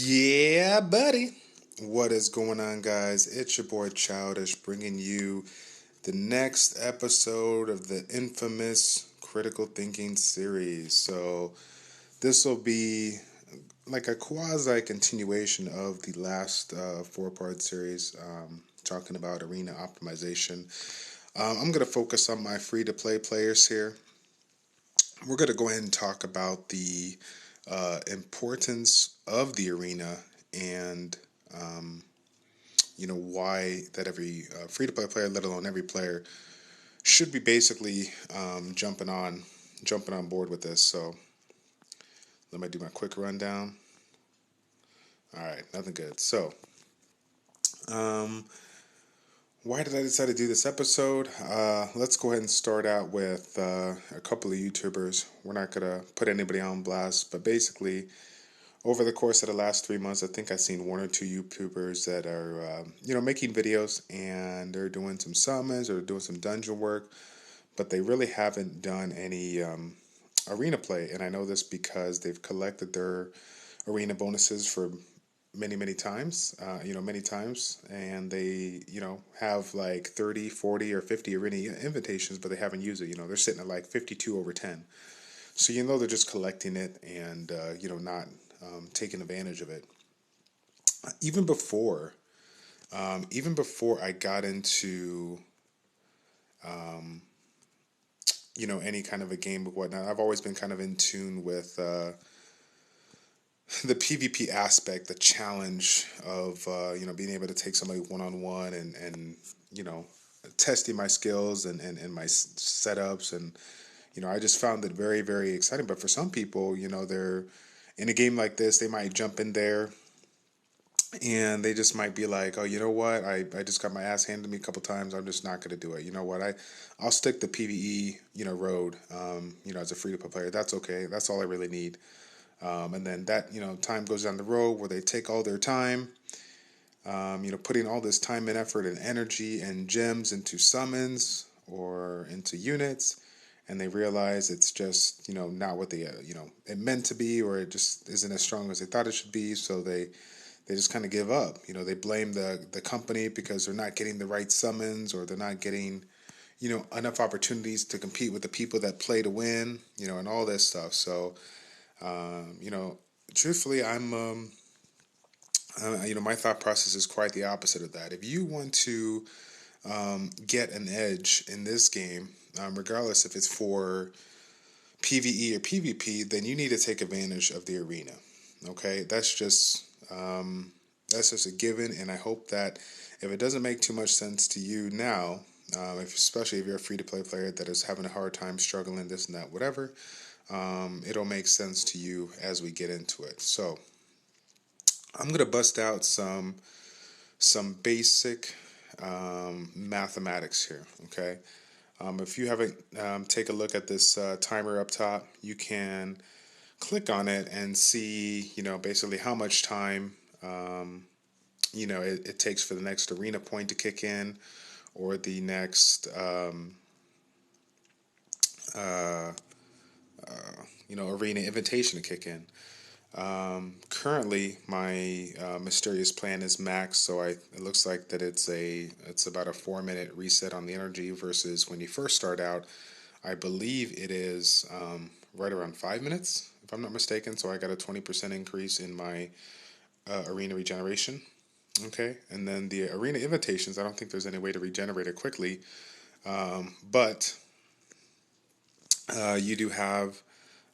Yeah, buddy. What is going on, guys? It's your boy Childish bringing you the next episode of the infamous critical thinking series. So, this will be like a quasi continuation of the last four-part series talking about arena optimization. I'm going to focus on my free to play players here. We're going to go ahead and talk about the importance of the arena and why that every free-to-play player, let alone every player, should be basically jumping on board with this. So let me do my quick rundown. All right, nothing good. So why did I decide to do this episode? Let's go ahead and start out with a couple of YouTubers. We're not gonna put anybody on blast, but basically, over the course of the last 3 months, I think I've seen one or two YouTubers that are, making videos and they're doing some summons or doing some dungeon work, but they really haven't done any arena play. And I know this because they've collected their arena bonuses for many times, and they, have like 30, 40, or 50 arena invitations, but they haven't used it. They're sitting at like 52 over 10. So, they're just collecting it and, not taking advantage of it. Even before I got into, any kind of a game or whatnot, I've always been kind of in tune with the PvP aspect, the challenge of, being able to take somebody one-on-one and testing my skills and my setups. And, I just found it very, very exciting. But for some people, they're in a game like this, they might jump in there and they just might be like, oh, you know what? I just got my ass handed to me a couple times. I'm just not going to do it. You know what? I'll stick the PvE, road, as a free-to-play player. That's okay. That's all I really need. And then that, time goes down the road where they take all their time, putting all this time and effort and energy and gems into summons or into units. And they realize it's just, not what they, it meant to be, or it just isn't as strong as they thought it should be. So they just kind of give up. They blame the company because they're not getting the right summons, or they're not getting, enough opportunities to compete with the people that play to win, and all this stuff. So, truthfully, my thought process is quite the opposite of that. If you want to get an edge in this game, regardless if it's for PvE or PvP, then you need to take advantage of the arena. Okay, that's just a given, and I hope that if it doesn't make too much sense to you now, especially if you're a free-to-play player that is having a hard time struggling, this and that, whatever, it'll make sense to you as we get into it. So I'm gonna bust out some basic mathematics here. Okay, if you haven't take a look at this timer up top, you can click on it and see, basically how much time, it takes for the next arena point to kick in, or the next, arena invitation to kick in. Currently, my mysterious plan is max, so it looks like that it's about a 4-minute reset on the energy versus when you first start out. I believe it is right around 5 minutes, if I'm not mistaken. So I got a 20% increase in my arena regeneration. Okay, and then the arena invitations, I don't think there's any way to regenerate it quickly, but you do have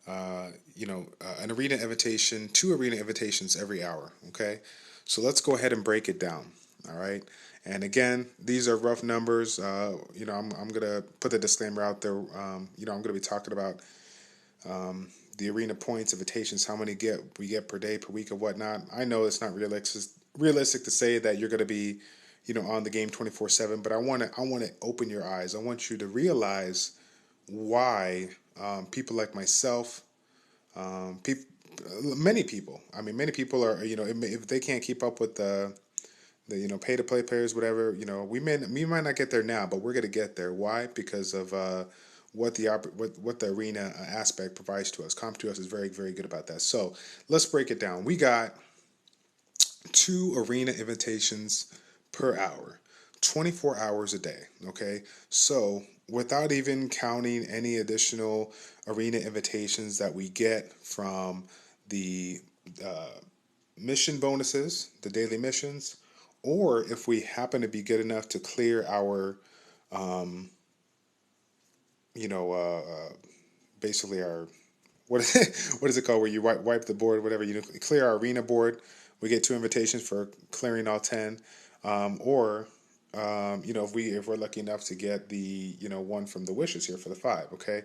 an arena invitation, 2 arena invitations every hour. Okay, so let's go ahead and break it down. All right, and again, these are rough numbers. I'm gonna put the disclaimer out there. I'm gonna be talking about the arena points, invitations, how many we get per day, per week, or whatnot. I know it's not realistic to say that you're gonna be, on the game 24/7, but I want to open your eyes. I want you to realize why people like myself, many people. I mean, many people are, if they can't keep up with the pay to play players, whatever, we might not get there now, but we're gonna get there. Why? Because of what the arena aspect provides to us. Comp to us is very, very good about that. So let's break it down. We got 2 arena invitations per hour, 24 hours a day. Okay, so without even counting any additional arena invitations that we get from the mission bonuses, the daily missions, or if we happen to be good enough to clear our, um, you know, basically our what what is it called where you wipe the board, whatever, you clear our arena board, we get 2 invitations for clearing all 10, or if we're lucky enough to get the one from the wishes here for the 5. Okay,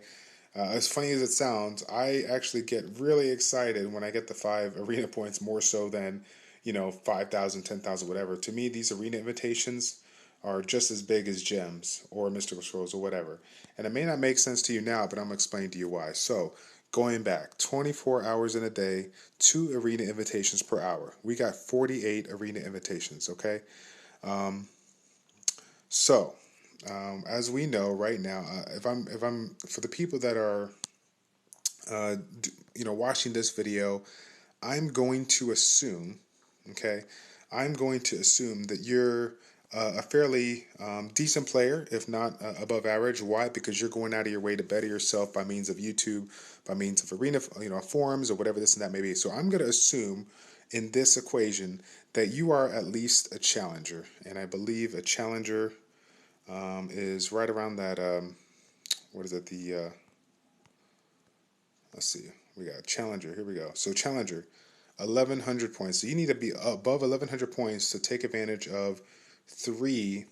as funny as it sounds, I actually get really excited when I get the 5 arena points, more so than 5,000, 10,000, whatever. To me, these arena invitations are just as big as gems or mystical scrolls or whatever. And it may not make sense to you now, but I'm going to explain to you why. So, going back 24 hours in a day, 2 arena invitations per hour. We got 48 arena invitations, okay? Um, so, as we know right now, if I'm for the people that are watching this video, I'm going to assume, okay, I'm going to assume that you're a fairly decent player, if not above average. Why? Because you're going out of your way to better yourself by means of YouTube, by means of arena, forums or whatever this and that may be. So I'm going to assume in this equation that you are at least a challenger, and I believe a challenger is right around that. What is it? Let's see. We got challenger. Here we go. So challenger, 1,100 points. So you need to be above 1,100 points to take advantage of 3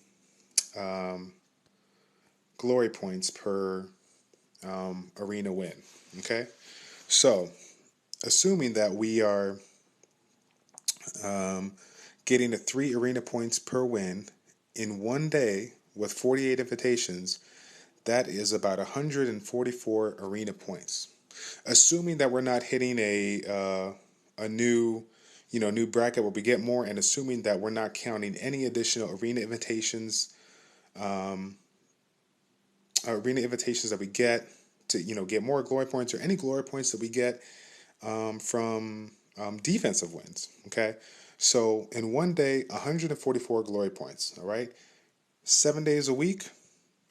glory points per arena win. Okay, so assuming that we are getting a 3 arena points per win in one day with 48 invitations, that is about 144 arena points. Assuming that we're not hitting a new bracket where we get more, and assuming that we're not counting any additional arena invitations that we get to get more glory points, or any glory points that we get from defensive wins. Okay, so in one day, 144 glory points. All right, 7 days a week,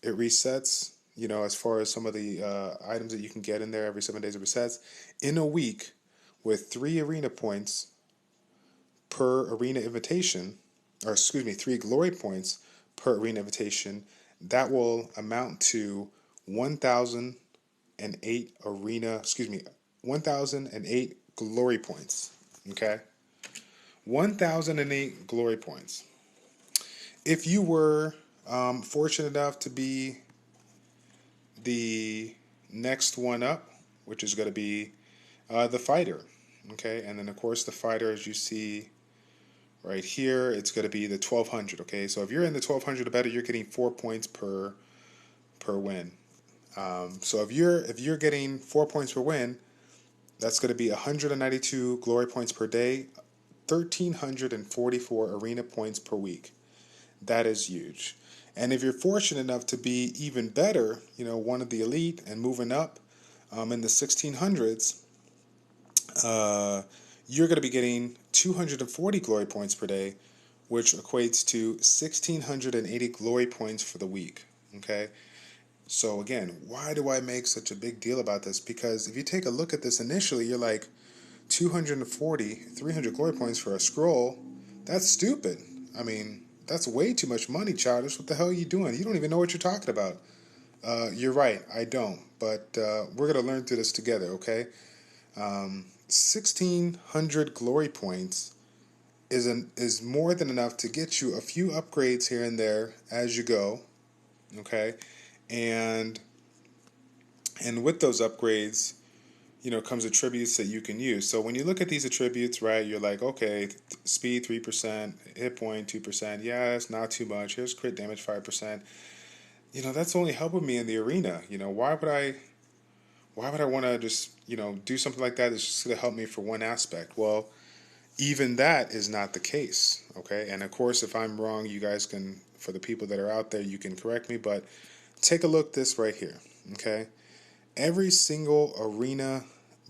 it resets. As far as some of the items that you can get in there, every 7 days it resets. In a week, with 3 arena points per arena invitation, or excuse me, 3 glory points per arena invitation, that will amount to 1,008 1,008 glory points. Okay, 1,008 glory points. If you were fortunate enough to be the next one up, which is going to be the fighter. Okay, and then of course the fighter, as you see right here, it's going to be the 1,200. Okay, so if you're in the 1,200 or better, you're getting 4 points per win. So if you're getting 4 points per win, that's going to be 192 glory points per day, 1,344 arena points per week. That is huge. And if you're fortunate enough to be even better, one of the elite and moving up in the 1600s, you're going to be getting 240 glory points per day, which equates to 1,680 glory points for the week. Okay? So again, why do I make such a big deal about this? Because if you take a look at this initially, you're like, 240, 300 glory points for a scroll? That's stupid. I mean, that's way too much money, Childish. What the hell are you doing? You don't even know what you're talking about. You're right, I don't. But we're going to learn through this together, okay? 1,600 glory points is more than enough to get you a few upgrades here and there as you go, okay? And with those upgrades, comes attributes that you can use. So when you look at these attributes, right, you're like, okay, speed 3%, hit point 2%. Yeah, it's not too much. Here's crit damage 5%. That's only helping me in the arena. Why would I want to just do something like that that's just going to help me for one aspect? Well, even that is not the case. Okay, and of course, if I'm wrong, you guys can, for the people that are out there, you can correct me. But take a look this right here. Okay, every single arena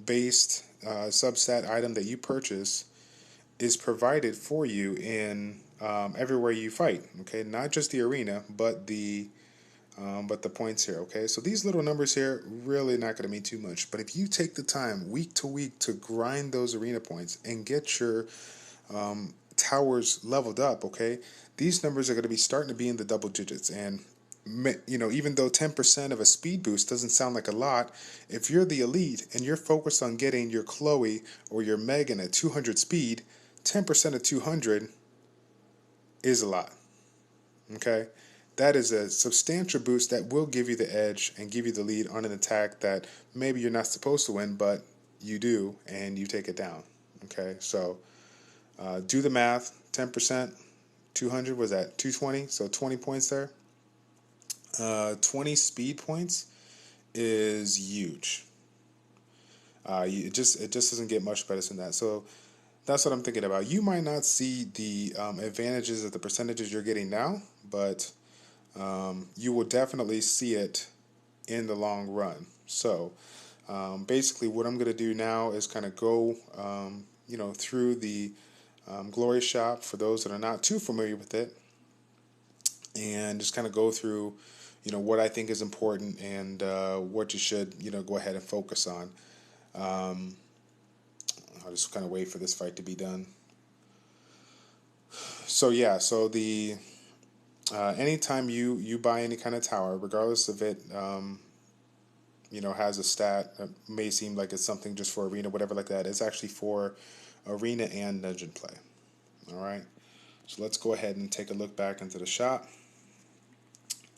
based substat item that you purchase is provided for you in everywhere you fight. Okay, not just the arena, but the points here. Okay, so these little numbers here really not going to mean too much. But if you take the time week to week to grind those arena points and get your towers leveled up, okay, these numbers are going to be starting to be in the double digits. And even though 10% of a speed boost doesn't sound like a lot, if you're the elite and you're focused on getting your Chloe or your Megan at 200 speed, 10% of 200 is a lot. Okay, that is a substantial boost that will give you the edge and give you the lead on an attack that maybe you're not supposed to win, but you do, and you take it down. Okay, so do the math. 10%, 200 was at 220, so 20 points there. 20 speed points is huge. It just doesn't get much better than that. So that's what I'm thinking about. You might not see the advantages of the percentages you're getting now, but you will definitely see it in the long run. So basically, what I'm going to do now is kind of go, through the Glory Shop for those that are not too familiar with it, and just kind of go through, what I think is important and what you should, go ahead and focus on. I'll just kind of wait for this fight to be done. So yeah, so the anytime you buy any kind of tower, regardless of it, has a stat that may seem like it's something just for arena, whatever like that. It's actually for arena and dungeon play. All right. So let's go ahead and take a look back into the shop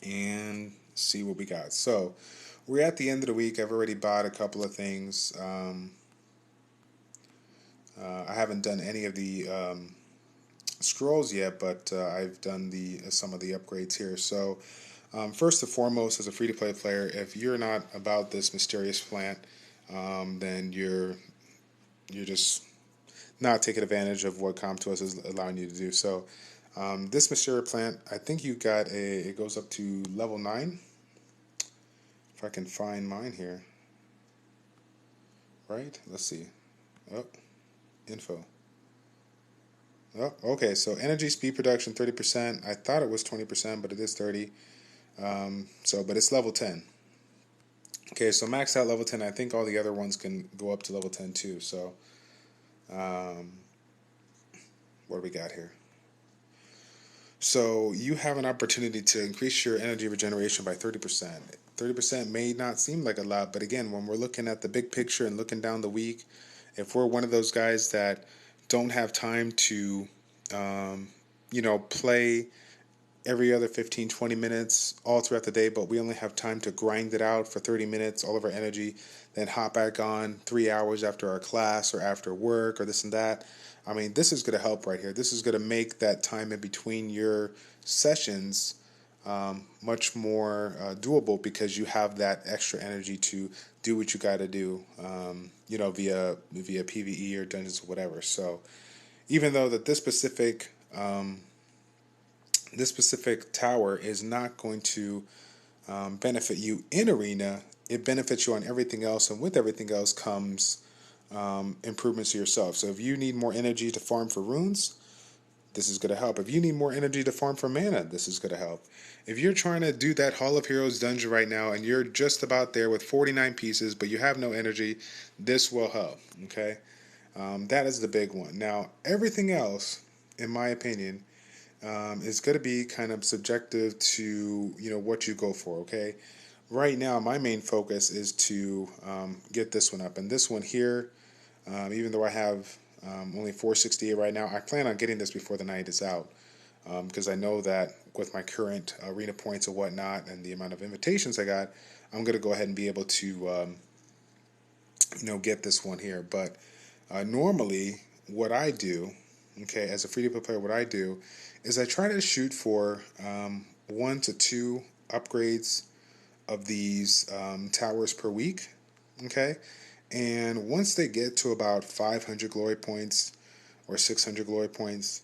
and see what we got. So we're at the end of the week. I've already bought a couple of things. I haven't done any of the scrolls yet, but I've done some of the upgrades here. So first and foremost, as a free-to-play player, if you're not about this mysterious plant, then you're just not taking advantage of what Com2uS is allowing you to do. So this mysterious plant, I think you got it goes up to level 9. If I can find mine here. Right? Let's see. Oh, info. Oh, okay, so energy speed production 30%. I thought it was 20%, but it is 30. But it's level 10. Okay, so max out level 10. I think all the other ones can go up to level 10 too. So, what do we got here? So you have an opportunity to increase your energy regeneration by 30%. 30% may not seem like a lot, but again, when we're looking at the big picture and looking down the week, if we're one of those guys that don't have time to, play every other 15-20 minutes all throughout the day, but we only have time to grind it out for 30 minutes, all of our energy, then hop back on 3 hours after our class or after work or this and that. I mean, this is going to help right here. This is going to make that time in between your sessions much more doable, because you have that extra energy to do what you got to do, via PvE or dungeons or whatever. So even though that this specific tower is not going to benefit you in arena, it benefits you on everything else, and with everything else comes improvements to yourself. So if you need more energy to farm for runes, this is going to help. If you need more energy to farm for mana, this is going to help. If you're trying to do that Hall of Heroes dungeon right now and you're just about there with 49 pieces, but you have no energy, this will help. Okay, that is the big one. Now, everything else, in my opinion, is going to be kind of subjective to what you go for. Okay, right now my main focus is to get this one up, and this one here, even though I have only 468 right now, I plan on getting this before the night is out, because I know that with my current arena points and whatnot and the amount of invitations I got, I'm going to go ahead and be able to get this one here. But normally what I do, okay, as a free-to-play player, what I do is I try to shoot for 1 to 2 upgrades of these towers per week, okay? And once they get to about 500 glory points or 600 glory points,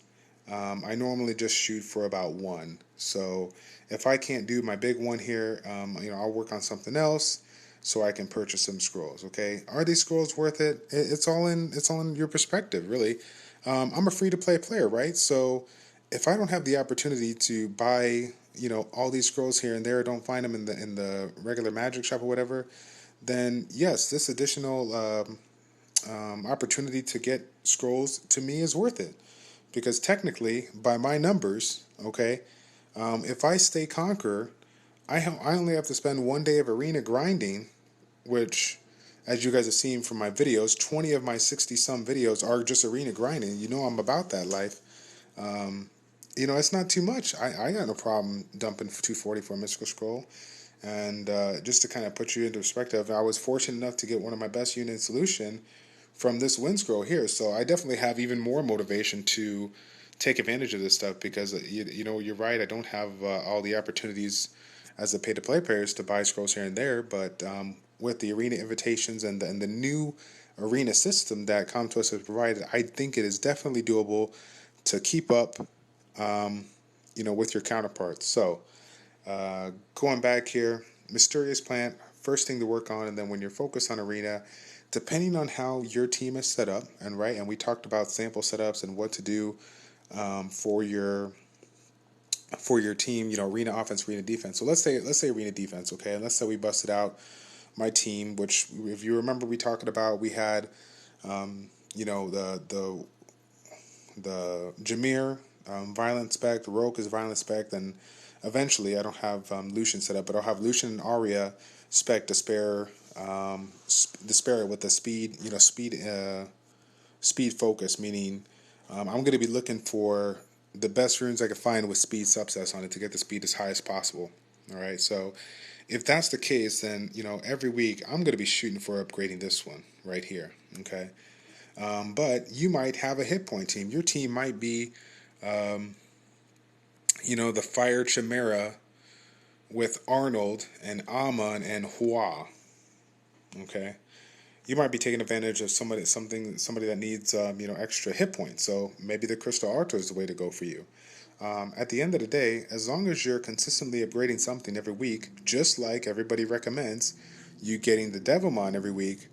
I normally just shoot for about 1. So if I can't do my big one here, I'll work on something else so I can purchase some scrolls. Okay, are these scrolls worth it? It's all in your perspective, really. I'm a free-to-play player, right? So if I don't have the opportunity to buy, all these scrolls here and there, don't find them in the regular magic shop or whatever, then yes, this additional opportunity to get scrolls to me is worth it. Because technically, by my numbers, okay, if I stay Conqueror, I only have to spend 1 day of arena grinding, which, as you guys have seen from my videos, 20 of my 60 some videos are just arena grinding. You know I'm about that life. Um, it's not too much. I got no problem dumping 240 for a mystical scroll. And just to kind of put you into perspective, I was fortunate enough to get one of my best unit solution from this wind scroll here. So I definitely have even more motivation to take advantage of this stuff because, you're right. I don't have all the opportunities as the pay-to-play players to buy scrolls here and there. But with the arena invitations and the new arena system that Comtois has provided, I think it is definitely doable to keep up, with your counterparts. So going back here, mysterious plant, first thing to work on, and then when you're focused on arena, depending on how your team is set up, and we talked about sample setups and what to do for your team, arena offense, arena defense. So let's say arena defense, okay, and let's say we busted out my team, which if you remember we talked about, we had the Jameer, Violent Spec, the Rogue is Violent Spec, then eventually I don't have Lucian set up, but I'll have Lucian and Arya Spec to spare with the speed, speed focus, meaning I'm going to be looking for the best runes I can find with speed subsets on it to get the speed as high as possible. All right, so if that's the case, then every week I'm going to be shooting for upgrading this one right here. Okay, but you might have a hit point team. Your team might be, the Fire Chimera with Arnold and Amon and Hua. Okay, you might be taking advantage of somebody that needs extra hit points. So maybe the Crystal Arto is the way to go for you. At the end of the day, as long as you're consistently upgrading something every week, just like everybody recommends, you getting the Devilmon every week,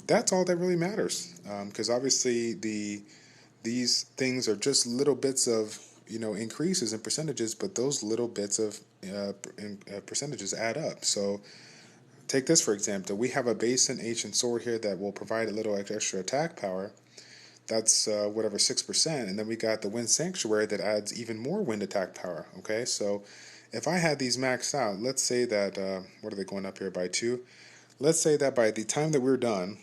that's all that really matters. Because obviously these things are just little bits of increases in percentages, but those little bits of percentages add up. So take this for example. We have a base and ancient sword here that will provide a little extra attack power. That's 6%, and then we got the Wind Sanctuary that adds even more wind attack power. Okay, so if I had these maxed out, let's say that what are they going up here by 2? Let's say that by the time that we're done,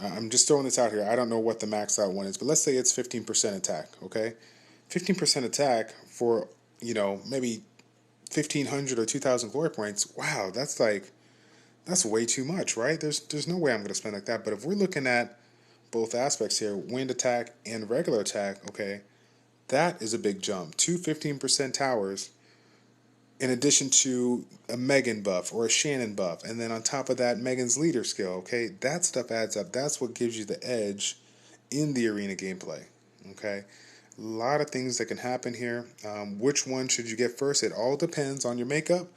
I'm just throwing this out here. I don't know what the maxed out one is, but let's say it's 15% attack. Okay, 15% attack for maybe 1,500 or 2,000 glory points. Wow, that's way too much, right? There's no way I'm going to spend like that. But if we're looking at both aspects here, wind attack and regular attack, okay, that is a big jump. 15% towers in addition to a Megan buff or a Shannon buff, and then on top of that, Megan's leader skill, okay, that stuff adds up. That's what gives you the edge in the arena gameplay, okay? A lot of things that can happen here. Which one should you get first? It all depends on your makeup,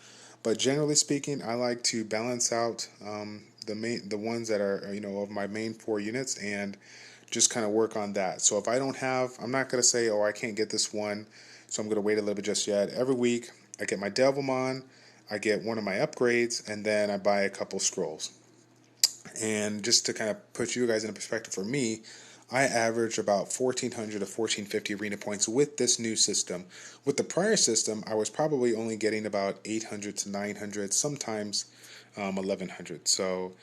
but generally speaking, I like to balance out the ones that are of my main 4 units and just kind of work on that. So if I don't have, I'm not going to say, oh, I can't get this one, so I'm going to wait a little bit just yet. Every week I get my Devilmon, I get one of my upgrades, and then I buy a couple scrolls. And just to kind of put you guys in perspective, for me, I average about 1,400 to 1,450 arena points with this new system. With the prior system, I was probably only getting about 800 to 900, sometimes 1,100. So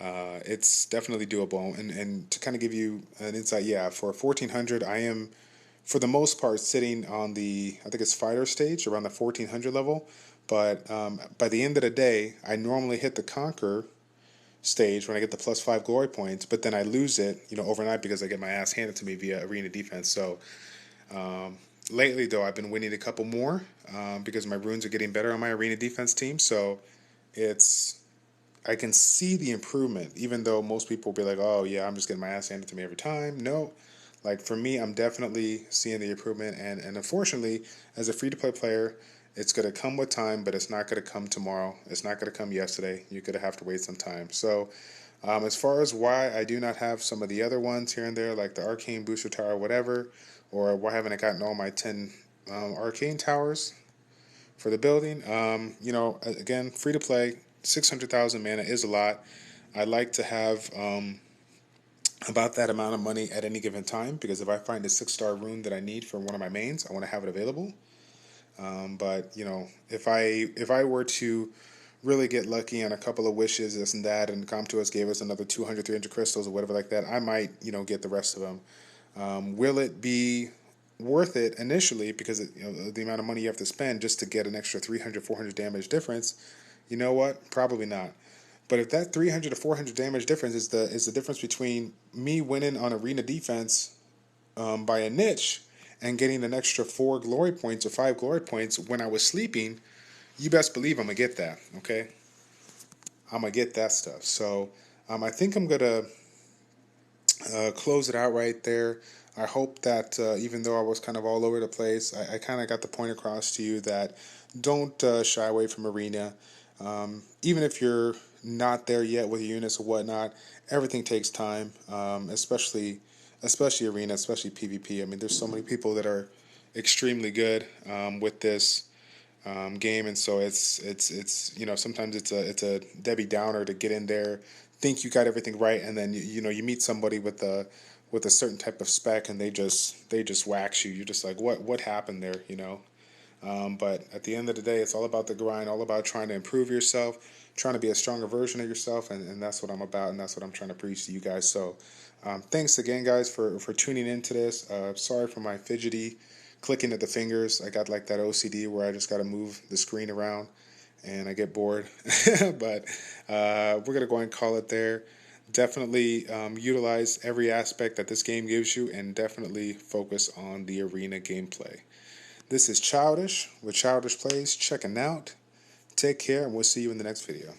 it's definitely doable. And to kind of give you an insight, yeah, for 1,400, I am, for the most part, sitting on the, I think it's fighter stage, around the 1,400 level. But by the end of the day, I normally hit the Conquer stage when I get the +5 glory points, but then I lose it, overnight because I get my ass handed to me via arena defense. So lately, though, I've been winning a couple more because my runes are getting better on my arena defense team. So I can see the improvement, even though most people will be like, oh yeah, I'm just getting my ass handed to me every time. No, like for me, I'm definitely seeing the improvement, and unfortunately, as a free-to-play player, it's going to come with time, but it's not going to come tomorrow. It's not going to come yesterday. You're going to have to wait some time. So As far as why I do not have some of the other ones here and there, like the Arcane Booster Tower, whatever, or why haven't I gotten all my 10 Arcane Towers for the building, again, free to play, 600,000 mana is a lot. I like to have about that amount of money at any given time, because if I find a 6-star rune that I need for one of my mains, I want to have it available. But if I were to really get lucky on a couple of wishes, this and that, and come to us gave us another 200, 300 crystals or whatever like that, I might get the rest of them. Will it be worth it initially, because the amount of money you have to spend just to get an extra 300, 400 damage difference? You know what? Probably not. But if that 300 to 400 damage difference is the difference between me winning on arena defense by a niche and getting an extra 4 glory points or 5 glory points when I was sleeping, you best believe I'm going to get that, okay? I'm going to get that stuff. So I think I'm going to close it out right there. I hope that even though I was kind of all over the place, I kind of got the point across to you that don't shy away from arena. Even if you're not there yet with your units or whatnot, everything takes time, especially arena, especially PvP. I mean, there's so many people that are extremely good with this game, and so it's sometimes it's a Debbie Downer to get in there, think you got everything right, and then you meet somebody with a certain type of spec, and they just wax you. You're just like, what happened there, But at the end of the day, it's all about the grind, all about trying to improve yourself, trying to be a stronger version of yourself, and that's what I'm about, and that's what I'm trying to preach to you guys. So thanks again, guys, for tuning into this. Sorry for my fidgety clicking at the fingers. I got like that OCD where I just got to move the screen around, and I get bored. But we're going to go and call it there. Definitely utilize every aspect that this game gives you, and definitely focus on the arena gameplay. This is Childish with Childish Plays checking out. Take care, and we'll see you in the next video.